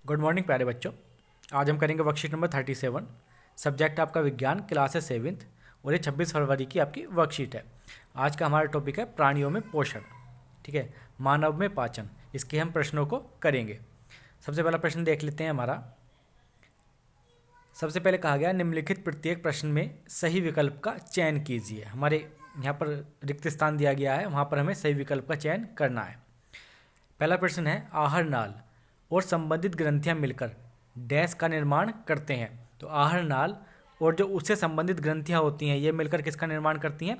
Good morning प्यारे बच्चों। आज हम करेंगे वर्कशीट नंबर 37। सब्जेक्ट आपका विज्ञान, क्लास है 7th और ये 26 फरवरी की आपकी वर्कशीट है। आज का हमारा टॉपिक है प्राणियों में पोषण। ठीक है, मानव में पाचन। इसके हम प्रश्नों को करेंगे। सबसे पहला प्रश्न देख लेते हैं हमारा। सबसे पहले कहा गया निम्नलिखित प्रत्येक प्रश्न में सही विकल्प का चयन कीजिए। हमारे यहाँ पर रिक्त स्थान दिया गया है, वहाँ पर हमें सही विकल्प का चयन करना है। पहला प्रश्न है आहार नाल और संबंधित ग्रंथियां मिलकर डैश का निर्माण करते हैं। तो आहार नाल और जो उससे संबंधित ग्रंथियां होती हैं ये मिलकर किसका निर्माण करती हैं?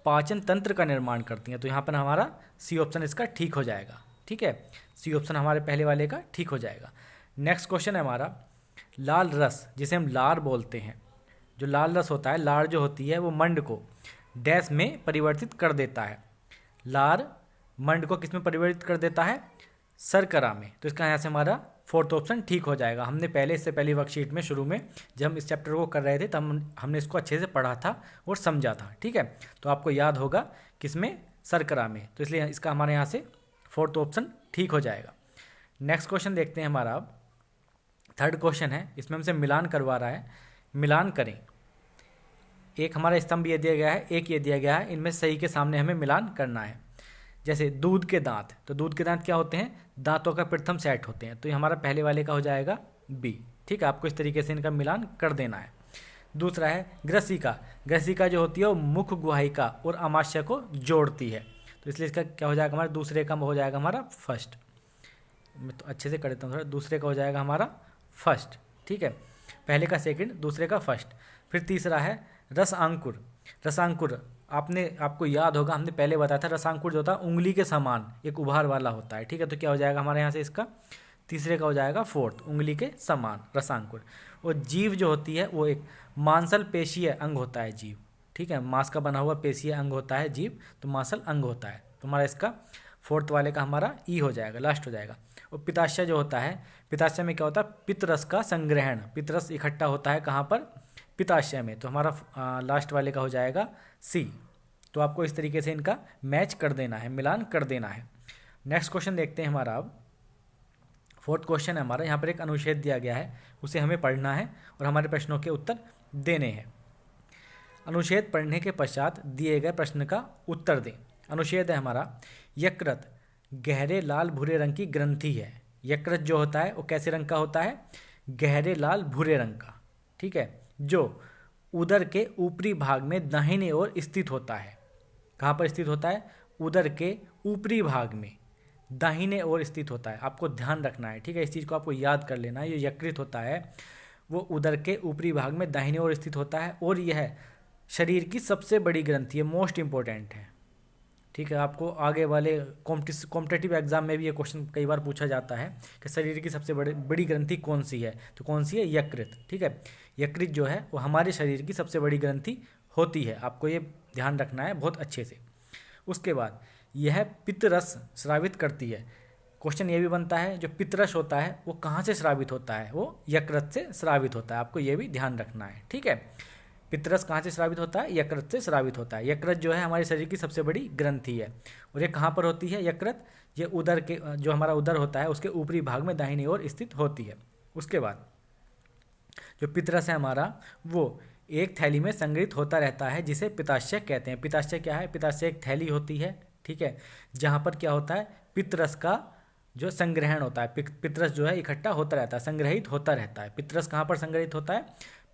पाचन तंत्र का निर्माण करती हैं। तो यहाँ पर हमारा सी ऑप्शन इसका ठीक हो जाएगा। ठीक है, सी ऑप्शन हमारे पहले वाले का ठीक हो जाएगा। नेक्स्ट क्वेश्चन है हमारा लाल रस, जिसे हम लार बोलते हैं। जो लाल रस होता है, लार जो होती है वो मंड को डैश में परिवर्तित कर देता है। लार मंड को किस में परिवर्तित कर देता है? शर्करा में। तो इसका यहाँ से हमारा फोर्थ ऑप्शन ठीक हो जाएगा। हमने पहले इससे पहली वर्कशीट में शुरू में जब हम इस चैप्टर को कर रहे थे तब हमने इसको अच्छे से पढ़ा था और समझा था। ठीक है, तो आपको याद होगा किसमें? शर्करा में। तो इसलिए इसका हमारे यहाँ से फोर्थ ऑप्शन ठीक हो जाएगा। नेक्स्ट क्वेश्चन देखते हैं हमारा। अब थर्ड क्वेश्चन है, इसमें हमसे मिलान करवा रहा है। मिलान करें। एक हमारा स्तंभ ये दिया गया है, एक ये दिया गया है, इनमें सही के सामने हमें मिलान करना है। जैसे दूध के दांत, तो दूध के दांत क्या होते हैं? दांतों का प्रथम सेट होते हैं। तो ये हमारा पहले वाले का हो जाएगा बी। ठीक है, आपको इस तरीके से इनका मिलान कर देना है। दूसरा है ग्रसिका। ग्रसिका जो होती है वो मुख गुहायिका और आमाशय को जोड़ती है। तो इसलिए इसका क्या हो जाएगा? हमारा दूसरे का हो जाएगा हमारा फर्स्ट। मैं तो अच्छे से कर देता हूँ थोड़ा। दूसरे का हो जाएगा हमारा फर्स्ट। ठीक है, पहले का सेकंड, दूसरे का फर्स्ट। फिर तीसरा है रसांकुर। रसांकुर आपको याद होगा, हमने पहले बताया था रसांकुर जो होता है उंगली के समान एक उभार वाला होता है। ठीक है, तो क्या हो जाएगा हमारे यहाँ से इसका तीसरे का हो जाएगा फोर्थ, उंगली के समान रसांकुर। और जीव जो होती है वो एक मांसल पेशीय अंग होता है जीव। ठीक है, मांस का बना हुआ पेशीय अंग होता है जीव, तो मांसल अंग होता है। तो हमारा इसका फोर्थ वाले का हमारा ई हो जाएगा, लास्ट हो जाएगा। और पित्ताशय जो होता है, पित्ताशय में क्या होता है? पित्तरस का संग्रहण। पित्तरस इकट्ठा होता है कहाँ पर? पित्ताशय में। तो हमारा लास्ट वाले का हो जाएगा सी। तो आपको इस तरीके से इनका मैच कर देना है, मिलान कर देना है। नेक्स्ट क्वेश्चन देखते हैं हमारा। अब फोर्थ क्वेश्चन है हमारा। यहाँ पर एक अनुच्छेद दिया गया है, उसे हमें पढ़ना है और हमारे प्रश्नों के उत्तर देने हैं। अनुच्छेद पढ़ने के पश्चात दिए गए प्रश्न का उत्तर दें। अनुच्छेद है हमारा यकृत गहरे लाल भूरे रंग की ग्रंथि है। यकृत जो होता है वो कैसे रंग का होता है? गहरे लाल भूरे रंग का। ठीक है, जो उदर के ऊपरी भाग में दाहिने ओर स्थित होता है। कहाँ पर स्थित होता है? उदर के ऊपरी भाग में दाहिने ओर स्थित होता है। आपको ध्यान रखना है। ठीक है, इस चीज़ को आपको याद कर लेना है। ये यकृत होता है वो उदर के ऊपरी भाग में दाहिने ओर स्थित होता है और यह शरीर की सबसे बड़ी ग्रंथि है, मोस्ट इंपॉर्टेंट है। ठीक है, आपको आगे वाले कॉम्पिटिटिव एग्जाम में भी ये क्वेश्चन कई बार पूछा जाता है कि शरीर की सबसे बड़ी ग्रंथि कौन सी है? तो कौन सी है? यकृत। ठीक है, यकृत जो है वो हमारे शरीर की सबसे बड़ी ग्रंथि होती है। आपको ये ध्यान रखना है बहुत अच्छे से। उसके बाद यह पित्तरस स्रावित करती है। क्वेश्चन ये भी बनता है जो पित्तरस होता है वो कहाँ से स्रावित होता है? वो यकृत से स्रावित होता है। आपको ये भी ध्यान रखना है। ठीक है, पित्तरस कहाँ से स्रावित होता है? यकृत से स्रावित होता है। यकृत जो है हमारे शरीर की सबसे बड़ी ग्रंथि है और ये कहाँ पर होती है? यकृत ये उदर के, जो हमारा उदर होता है उसके ऊपरी भाग में दाहिनी ओर स्थित होती है। उसके बाद जो पित्तरस है हमारा वो एक थैली में संग्रहित होता रहता है जिसे पित्ताशय कहते हैं। पित्ताशय क्या है? पित्ताशय एक थैली होती है। ठीक है, जहाँ पर क्या होता है? पित्तरस का जो संग्रहण होता है, पित्तरस जो है इकट्ठा होता रहता है, संग्रहित होता रहता है। पित्तरस कहाँ पर संग्रहित होता है?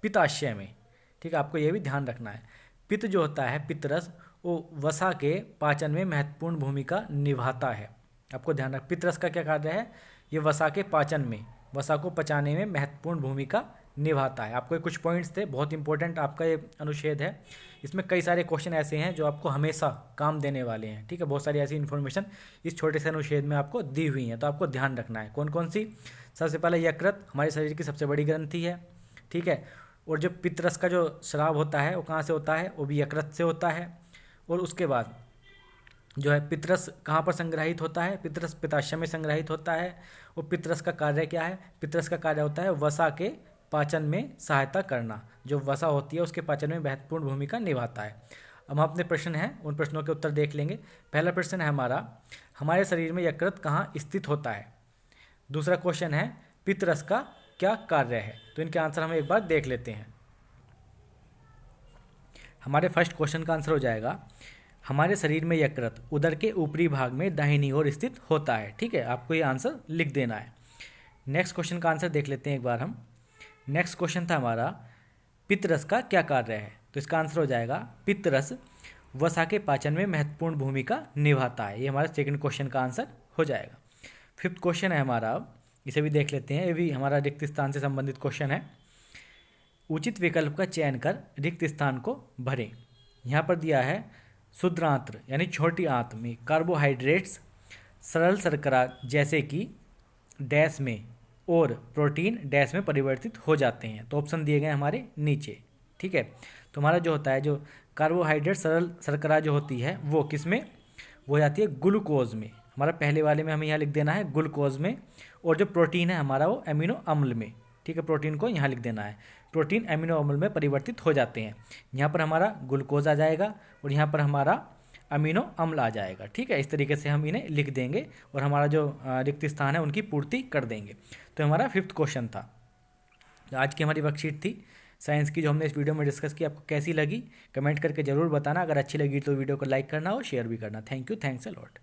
पित्ताशय में। ठीक है, आपको ये भी ध्यान रखना है। पित्त जो होता है, पित्तरस, वो वसा के पाचन में महत्वपूर्ण भूमिका निभाता है। आपको ध्यान रख, पित्तरस का क्या कार्य है? ये वसा के पाचन में, वसा को पचाने में महत्वपूर्ण भूमिका निभाता है। आपको ये कुछ पॉइंट्स थे, बहुत इंपॉर्टेंट आपका ये अनुच्छेद है। इसमें कई सारे क्वेश्चन ऐसे हैं जो आपको हमेशा काम देने वाले हैं। ठीक है, बहुत सारी ऐसी इन्फॉर्मेशन इस छोटे से अनुच्छेद में आपको दी हुई है, तो आपको ध्यान रखना है। कौन कौन सी? सबसे पहले यकृत हमारे शरीर की सबसे बड़ी ग्रंथि है। ठीक है, और जो पित्तरस का जो स्राव होता है वो कहाँ से होता है? वो भी यकृत से होता है। और उसके बाद जो है पित्तरस कहाँ पर संग्रहित होता है? पित्तरस पित्ताशय में संग्रहित होता है। और पित्तरस का कार्य क्या है? पित्तरस का कार्य होता है वसा के पाचन में सहायता करना। जो वसा होती है उसके पाचन में महत्वपूर्ण भूमिका निभाता है। अब हम अपने प्रश्न हैं उन प्रश्नों के उत्तर देख लेंगे। पहला प्रश्न है हमारा, हमारे शरीर में यकृत कहाँ स्थित होता है? दूसरा क्वेश्चन है पित्तरस का क्या कार्य है? तो इनके आंसर हम एक बार देख लेते हैं। हमारे फर्स्ट क्वेश्चन का आंसर हो जाएगा, हमारे शरीर में यकृत उदर के ऊपरी भाग में दाहिनी ओर स्थित होता है। ठीक है, आपको ये आंसर लिख देना है। नेक्स्ट क्वेश्चन का आंसर देख लेते हैं एक बार हम। नेक्स्ट क्वेश्चन था हमारा, पित्तरस का क्या कार्य है? तो इसका आंसर हो जाएगा, पित्तरस वसा के पाचन में महत्वपूर्ण भूमिका निभाता है। ये हमारा सेकंड क्वेश्चन का आंसर हो जाएगा। फिफ्थ क्वेश्चन है हमारा, इसे भी देख लेते हैं। ये भी हमारा रिक्त स्थान से संबंधित क्वेश्चन है। उचित विकल्प का चयन कर रिक्त स्थान को भरें। यहाँ पर दिया है, शुद्ध आंत्र यानी छोटी आंत में कार्बोहाइड्रेट्स सरल शर्करा जैसे कि डैश में और प्रोटीन डैश में परिवर्तित हो जाते हैं। तो ऑप्शन दिए गए हमारे नीचे। ठीक है, तो हमारा जो होता है, जो कार्बोहाइड्रेट सरल शर्करा जो होती है वो किस में, वो हो जाती है ग्लूकोज में। हमारा पहले वाले में हमें यहाँ लिख देना है ग्लूकोज में, और जो प्रोटीन है हमारा वो एमिनो अम्ल में। ठीक है, प्रोटीन को यहाँ लिख देना है, प्रोटीन एमिनो अम्ल में परिवर्तित हो जाते हैं। यहाँ पर हमारा ग्लूकोज आ जाएगा और यहाँ पर हमारा अमीनो अम्ल आ जाएगा। ठीक है, इस तरीके से हम इन्हें लिख देंगे और हमारा जो रिक्त स्थान है उनकी पूर्ति कर देंगे। तो हमारा फिफ्थ क्वेश्चन था। आज की हमारी वर्कशीट थी साइंस की, जो हमने इस वीडियो में डिस्कस की। आपको कैसी लगी कमेंट करके ज़रूर बताना। अगर अच्छी लगी तो वीडियो को लाइक करना और शेयर भी करना। Thank you, thanks a lot.